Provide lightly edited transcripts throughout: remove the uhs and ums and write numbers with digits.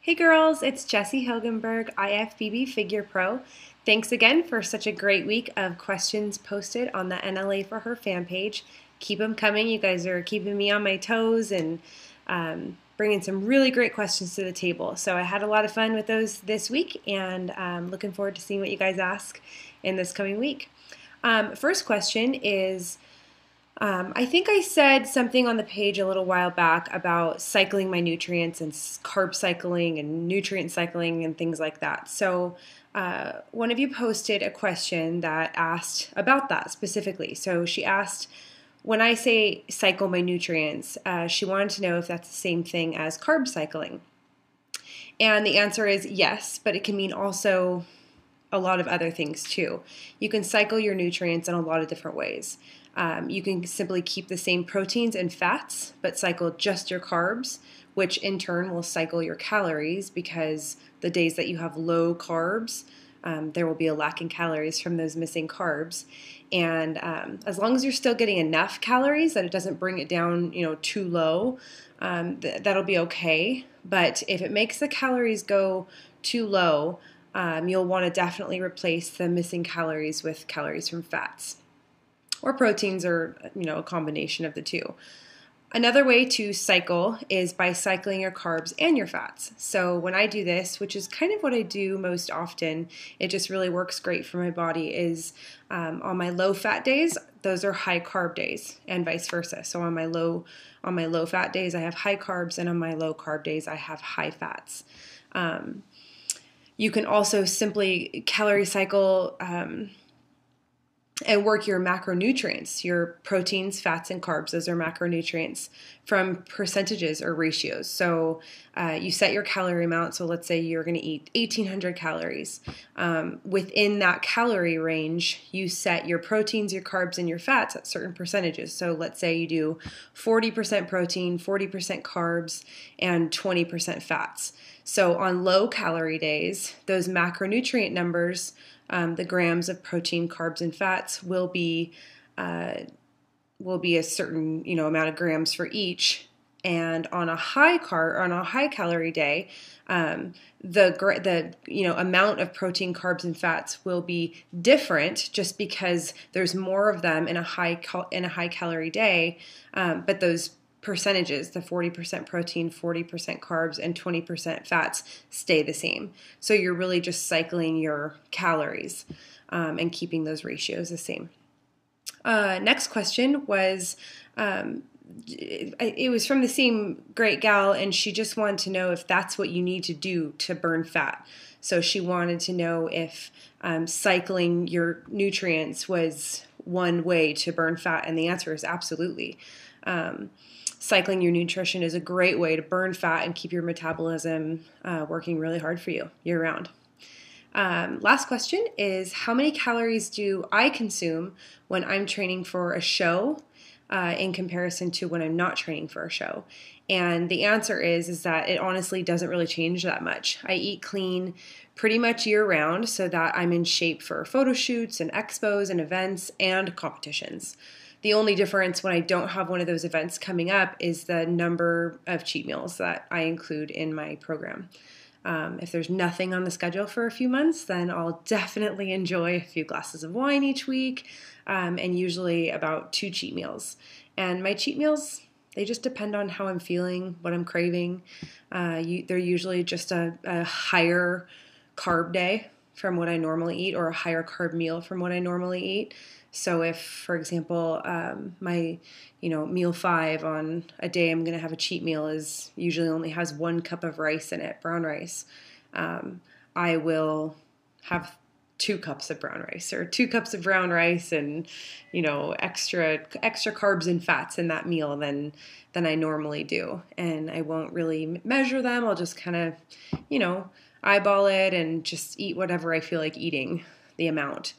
Hey girls, it's Jessie Hilgenberg IFBB Figure Pro. Thanks again for such a great week of questions posted on the NLA for Her fan page. Keep them coming. You guys are keeping me on my toes and bringing some really great questions to the table. So I had a lot of fun with those this week, and looking forward to seeing what you guys ask in this coming week. First question is, I think I said something on the page a little while back about cycling my nutrients and carb cycling and nutrient cycling and things like that. So one of you posted a question that asked about that specifically. So she asked, when I say cycle my nutrients, she wanted to know if that's the same thing as carb cycling. And the answer is yes, but it can mean also a lot of other things too. You can cycle your nutrients in a lot of different ways. You can simply keep the same proteins and fats, but cycle just your carbs, which in turn will cycle your calories, because the days that you have low carbs, there will be a lack in calories from those missing carbs. And as long as you're still getting enough calories that it doesn't bring it down, too low, that'll be okay. But if it makes the calories go too low, you'll want to definitely replace the missing calories with calories from fats or proteins, or a combination of the two. Another way to cycle is by cycling your carbs and your fats. So when I do this, which is kind of what I do most often, it just really works great for my body, is on my low fat days, those are high carb days, and vice versa. So on my low fat days, I have high carbs, and on my low carb days, I have high fats. You can also simply calorie cycle and work your macronutrients, your proteins, fats, and carbs. Those are macronutrients from percentages or ratios. So you set your calorie amount. So let's say you're going to eat 1,800 calories. Within that calorie range, you set your proteins, your carbs, and your fats at certain percentages. So let's say you do 40% protein, 40% carbs, and 20% fats. So on low calorie days, those macronutrient numbers, the grams of protein, carbs, and fats will be a certain amount of grams for each. And on a high calorie day, the amount of protein, carbs, and fats will be different, just because there's more of them in a high calorie day. But those percentages, the 40% protein, 40% carbs, and 20% fats, stay the same. So you're really just cycling your calories and keeping those ratios the same. Next question was, it was from the same great gal, and she just wanted to know if that's what you need to do to burn fat. So she wanted to know if cycling your nutrients was one way to burn fat, and the answer is absolutely. Cycling your nutrition is a great way to burn fat and keep your metabolism working really hard for you year-round. Last question is, how many calories do I consume when I'm training for a show in comparison to when I'm not training for a show? And the answer is that it honestly doesn't really change that much. I eat clean pretty much year-round so that I'm in shape for photo shoots and expos and events and competitions. The only difference when I don't have one of those events coming up is the number of cheat meals that I include in my program. If there's nothing on the schedule for a few months, then I'll definitely enjoy a few glasses of wine each week, and usually about 2 cheat meals. And my cheat meals, they just depend on how I'm feeling, what I'm craving. They're usually just a higher carb day from what I normally eat, or a higher carb meal from what I normally eat. So if, for example, my meal 5 on a day I'm going to have a cheat meal is usually only has 1 cup of rice in it, brown rice, I will have 2 cups of brown rice, or 2 cups of brown rice, and extra carbs and fats in that meal than I normally do. And I won't really measure them. I'll just kind of eyeball it and just eat whatever I feel like eating, the amount.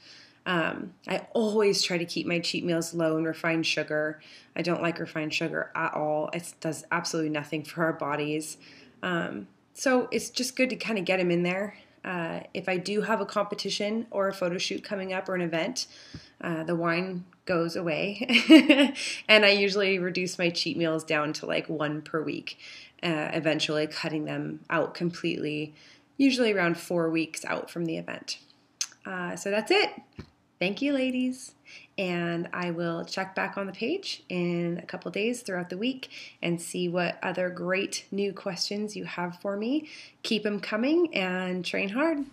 I always try to keep my cheat meals low in refined sugar. I don't like refined sugar at all. It does absolutely nothing for our bodies. So it's just good to kind of get them in there. If I do have a competition or a photo shoot coming up, or an event, the wine goes away. And I usually reduce my cheat meals down to like one per week, eventually cutting them out completely, usually around 4 weeks out from the event. So that's it. Thank you, ladies. And I will check back on the page in a couple days throughout the week and see what other great new questions you have for me. Keep them coming and train hard.